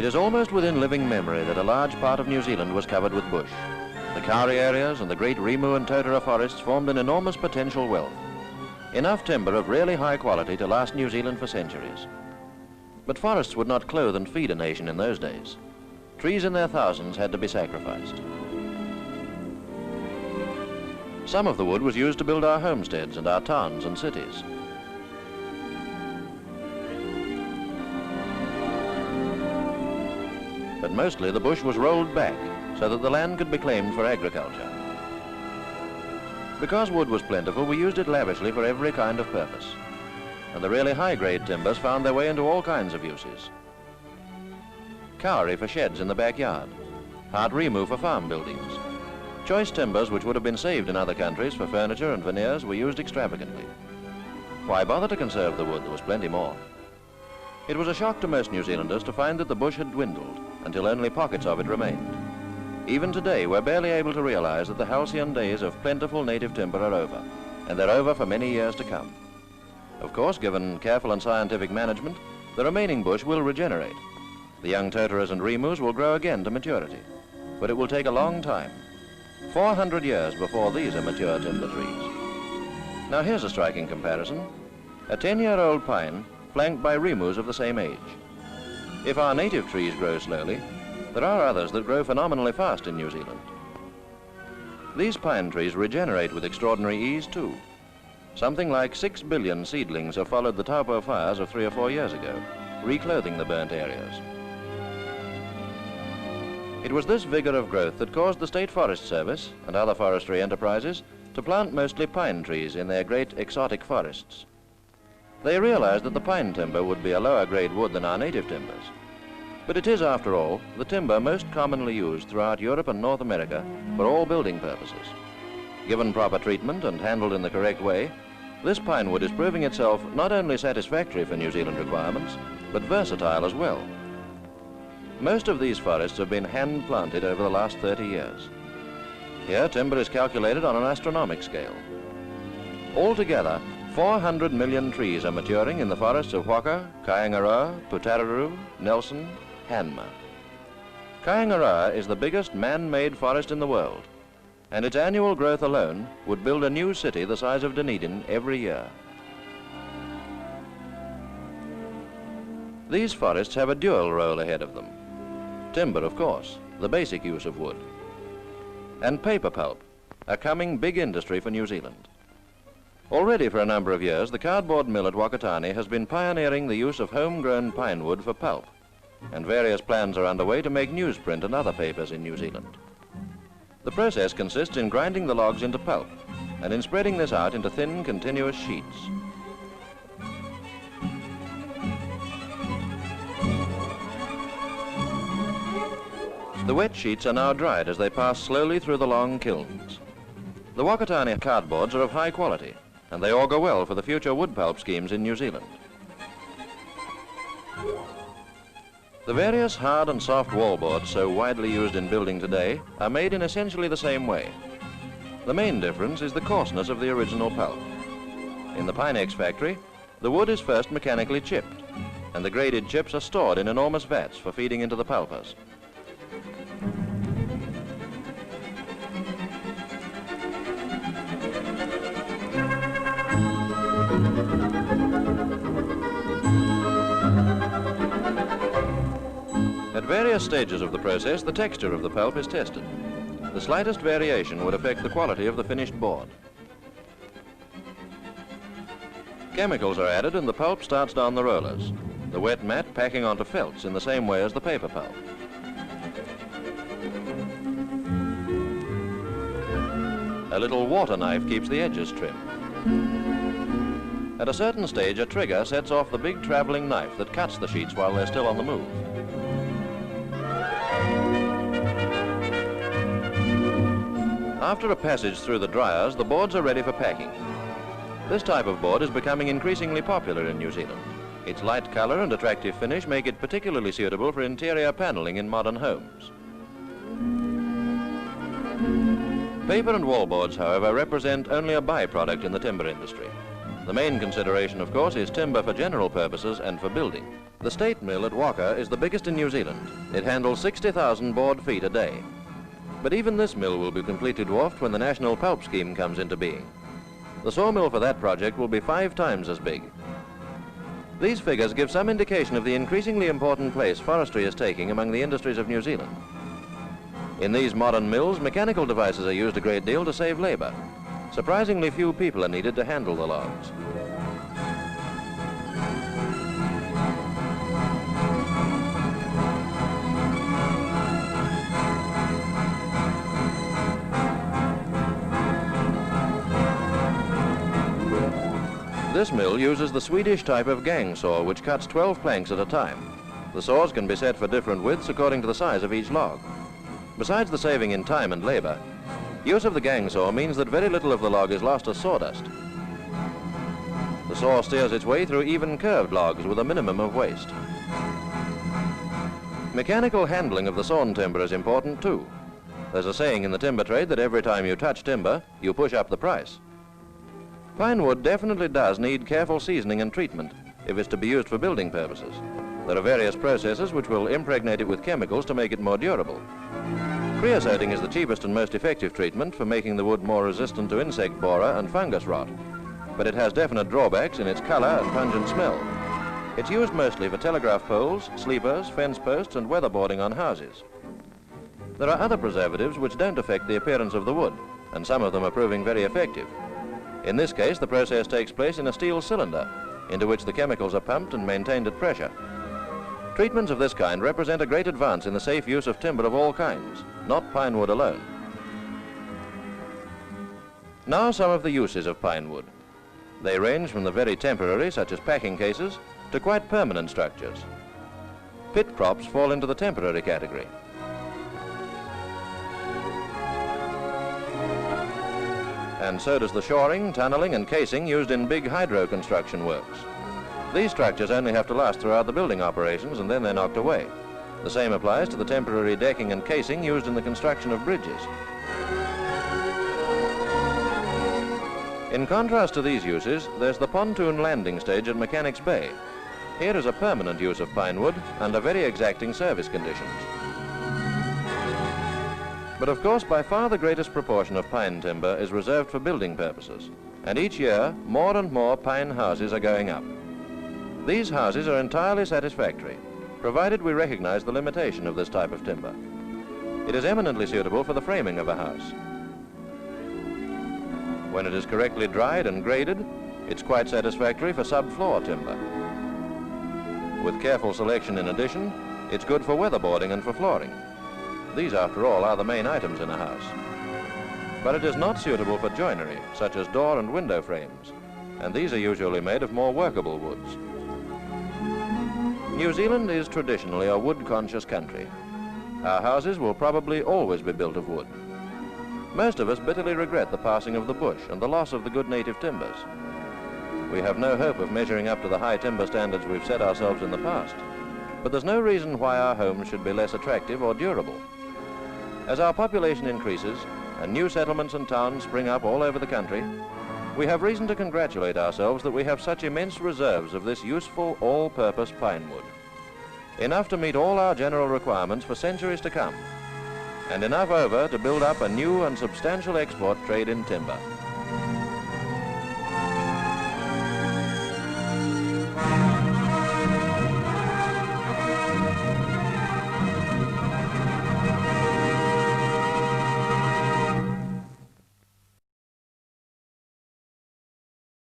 It is almost within living memory that a large part of New Zealand was covered with bush. The kauri areas and the great Rimu and Totara forests formed an enormous potential wealth. Enough timber of really high quality to last New Zealand for centuries. But forests would not clothe and feed a nation in those days. Trees in their thousands had to be sacrificed. Some of the wood was used to build our homesteads and our towns and cities. But mostly the bush was rolled back so that the land could be claimed for agriculture. Because wood was plentiful, we used it lavishly for every kind of purpose. And the really high-grade timbers found their way into all kinds of uses. Kauri for sheds in the backyard, hard rimu for farm buildings. Choice timbers which would have been saved in other countries for furniture and veneers were used extravagantly. Why bother to conserve the wood? There was plenty more. It was a shock to most New Zealanders to find that the bush had dwindled until only pockets of it remained. Even today, we're barely able to realize that the halcyon days of plentiful native timber are over, and they're over for many years to come. Of course, given careful and scientific management, the remaining bush will regenerate. The young totaras and rimus will grow again to maturity, but it will take a long time. 400 years before these are mature timber trees. Now here's a striking comparison. A 10-year-old pine flanked by rimus of the same age. If our native trees grow slowly, there are others that grow phenomenally fast in New Zealand. These pine trees regenerate with extraordinary ease too. Something like 6 billion seedlings have followed the taupo fires of 3 or 4 years ago, reclothing the burnt areas. It was this vigor of growth that caused the State Forest Service and other forestry enterprises to plant mostly pine trees in their great exotic forests. They realized that the pine timber would be a lower grade wood than our native timbers. But it is, after all, the timber most commonly used throughout Europe and North America for all building purposes. Given proper treatment and handled in the correct way, this pine wood is proving itself not only satisfactory for New Zealand requirements, but versatile as well. Most of these forests have been hand-planted over the last 30 years. Here, timber is calculated on an astronomical scale. Altogether, 400 million trees are maturing in the forests of Waka, Kaingaroa, Putaruru, Nelson, Hanma. Kaingaroa is the biggest man-made forest in the world, and its annual growth alone would build a new city the size of Dunedin every year. These forests have a dual role ahead of them. Timber, of course, the basic use of wood, and paper pulp, a coming big industry for New Zealand. Already for a number of years, the cardboard mill at Wakatani has been pioneering the use of homegrown pine wood for pulp, and various plans are underway to make newsprint and other papers in New Zealand. The process consists in grinding the logs into pulp and in spreading this out into thin, continuous sheets. The wet sheets are now dried as they pass slowly through the long kilns. The Wakatani cardboards are of high quality, and they augur well for the future wood pulp schemes in New Zealand. The various hard and soft wallboards so widely used in building today are made in essentially the same way. The main difference is the coarseness of the original pulp. In the Pinex factory, the wood is first mechanically chipped, and the graded chips are stored in enormous vats for feeding into the pulpers. At various stages of the process, the texture of the pulp is tested. The slightest variation would affect the quality of the finished board. Chemicals are added and the pulp starts down the rollers, the wet mat packing onto felts in the same way as the paper pulp. A little water knife keeps the edges trim. At a certain stage, a trigger sets off the big traveling knife that cuts the sheets while they're still on the move. After a passage through the dryers, the boards are ready for packing. This type of board is becoming increasingly popular in New Zealand. Its light color and attractive finish make it particularly suitable for interior paneling in modern homes. Paper and wallboards, however, represent only a byproduct in the timber industry. The main consideration, of course, is timber for general purposes and for building. The State Mill at Waka is the biggest in New Zealand. It handles 60,000 board feet a day. But even this mill will be completely dwarfed when the National Pulp Scheme comes into being. The sawmill for that project will be 5 times as big. These figures give some indication of the increasingly important place forestry is taking among the industries of New Zealand. In these modern mills, mechanical devices are used a great deal to save labor. Surprisingly few people are needed to handle the logs. This mill uses the Swedish type of gang saw, which cuts 12 planks at a time. The saws can be set for different widths according to the size of each log. Besides the saving in time and labor, use of the gang saw means that very little of the log is lost as sawdust. The saw steers its way through even curved logs with a minimum of waste. Mechanical handling of the sawn timber is important too. There's a saying in the timber trade that every time you touch timber, you push up the price. Pine wood definitely does need careful seasoning and treatment if it's to be used for building purposes. There are various processes which will impregnate it with chemicals to make it more durable. Creosoting is the cheapest and most effective treatment for making the wood more resistant to insect borer and fungus rot, but it has definite drawbacks in its color and pungent smell. It's used mostly for telegraph poles, sleepers, fence posts and weatherboarding on houses. There are other preservatives which don't affect the appearance of the wood, and some of them are proving very effective. In this case, the process takes place in a steel cylinder, into which the chemicals are pumped and maintained at pressure. Treatments of this kind represent a great advance in the safe use of timber of all kinds, not pine wood alone. Now some of the uses of pine wood. They range from the very temporary, such as packing cases, to quite permanent structures. Pit props fall into the temporary category. And so does the shoring, tunneling and casing used in big hydro construction works. These structures only have to last throughout the building operations and then they're knocked away. The same applies to the temporary decking and casing used in the construction of bridges. In contrast to these uses, there's the pontoon landing stage at Mechanics Bay. Here is a permanent use of pine wood under very exacting service conditions. But of course, by far the greatest proportion of pine timber is reserved for building purposes, and each year more and more pine houses are going up. These houses are entirely satisfactory, provided we recognize the limitation of this type of timber. It is eminently suitable for the framing of a house. When it is correctly dried and graded, it's quite satisfactory for subfloor timber. With careful selection in addition, it's good for weatherboarding and for flooring. These, after all, are the main items in a house. But it is not suitable for joinery, such as door and window frames, and these are usually made of more workable woods. New Zealand is traditionally a wood-conscious country. Our houses will probably always be built of wood. Most of us bitterly regret the passing of the bush and the loss of the good native timbers. We have no hope of measuring up to the high timber standards we've set ourselves in the past, but there's no reason why our homes should be less attractive or durable. As our population increases and new settlements and towns spring up all over the country, we have reason to congratulate ourselves that we have such immense reserves of this useful, all-purpose pine wood. Enough to meet all our general requirements for centuries to come, and enough over to build up a new and substantial export trade in timber.